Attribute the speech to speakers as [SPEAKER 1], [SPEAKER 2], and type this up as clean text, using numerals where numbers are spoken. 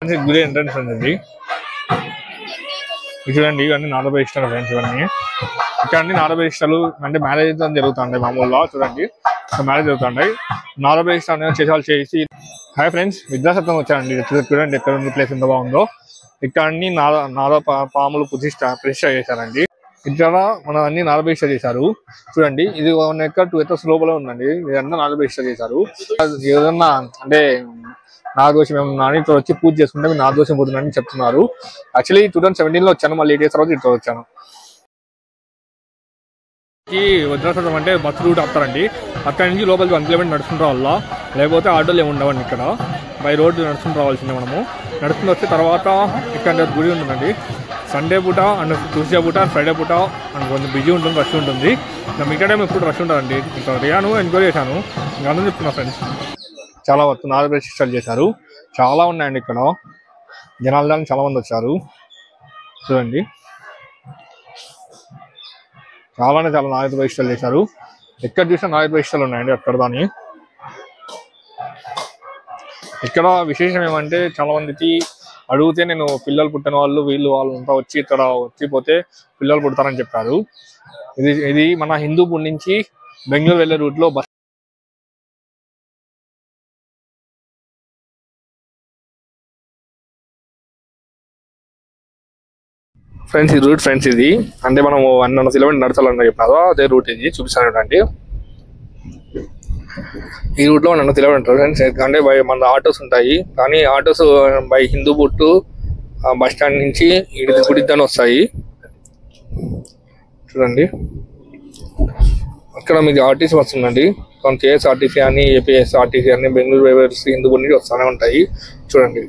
[SPEAKER 1] గుడి ఎంట్రన్స్ ఉంది. చూడండి ఇవన్నీ నాలుగు ఇష్టాలు ఫ్రెండ్స్. ఇవన్నీ ఇక్కడ నాలుగు ఇష్టాలు అంటే మ్యారేజ్ జరుగుతుంటాయి మామూలుగా. చూడండి మ్యారేజ్ జరుగుతుంటాయి. నాలుగు ఇష్టాలు చేసాలు చేసి. హాయ్ ఫ్రెండ్స్, విద్యాసత్వం వచ్చారండి. చూడండి ఎక్కడ ఉంది ప్లేస్ ఎంత బాగుందో. ఇక్కడ అన్ని పాములు ప్రతిష్ట చేశారండి. ఇక్కడ మనం అన్ని నాలుగు చేశారు. చూడండి ఇది 1 acre 2 acres లోపల ఉందండి. ఇదన్నా నాలుగు చేశారు. ఏదన్నా అంటే నాగదోషం ఏమన్నా ఇక్కడ వచ్చి పూజ చేసుకుంటే మీరు నాగదోషం పోతుందని చెప్తున్నారు. యాక్చువల్లీ 2017లో వచ్చాను, మళ్ళీ 8 years తర్వాత ఇక్కడ వచ్చాను. ఈ వజ్రాసనం అంటే బస్ రూట్ ఆపుతారండి. అక్కడ నుంచి లోపలికి 1 kilometer నడుచుకుంటూ రావాలా, లేకపోతే ఆటోలు ఏమి ఉండవండి. ఇక్కడ బై రోడ్డు నడుచుకుంటూ రావాల్సిందే. మనము నడుచుకుంటూ వచ్చే తర్వాత ఇక్కడ గుడి ఉంటుందండి. సండే పూట అండ్ ట్యూస్డే పూట ఫ్రైడే పూట అండ్ కొంచెం బిజీ ఉంటుంది, రష్ ఉంటుంది. మిగతా టైం ఎప్పుడు రష్ ఉంటుందండి. ఇక్కడ రియాను ఎంక్వైరీ చేశాను, ఇంకా అందరూ చెప్తున్నా ఫ్రెండ్స్. చాలా వరకు నాలుగు ప్రతిష్ఠలు చేశారు. చాలా ఉన్నాయండి ఇక్కడ. జనాలు చాలా మంది వచ్చారు. చూడండి చాలా నాలుగు ప్రతిష్ఠలు చేశారు. ఎక్కడ చూసినా నాలుగు ప్రతిష్ఠలు ఉన్నాయండి అక్కడ. దాని ఇక్కడ విశేషం ఏమంటే చాలా మందికి అడిగితే నేను పిల్లలు పుట్టిన వాళ్ళు వాళ్ళంతా వచ్చి ఇక్కడ వచ్చిపోతే పిల్లలు పుడతారని చెప్పారు. ఇది మన హిందూపూర్ నుంచి బెంగళూరు వెళ్ళే రూట్ లో బస్ ఫ్రెండ్స్. ఈ రూట్ ఫ్రెండ్స్ ఇది అంటే మనం 100 kilometers నడచాలని చెప్పినారు. అదే రూట్ ఇది చూపిస్తానండి. ఈ రూట్ లో 100 kilometers ఫ్రెండ్స్. అంటే మన ఆటోస్ ఉంటాయి, కానీ autos by Hindupur to bus stand నుంచి గుడిద్దాని వస్తాయి. చూడండి అక్కడ మీకు ఆర్టీసీ బస్ ఉందండి. కేఎస్ఆర్టీసీ అని, ఏపీఎస్ఆర్టీసీ అని, బెంగళూరు హిందూపూర్ నుంచి వస్తూనే ఉంటాయి. చూడండి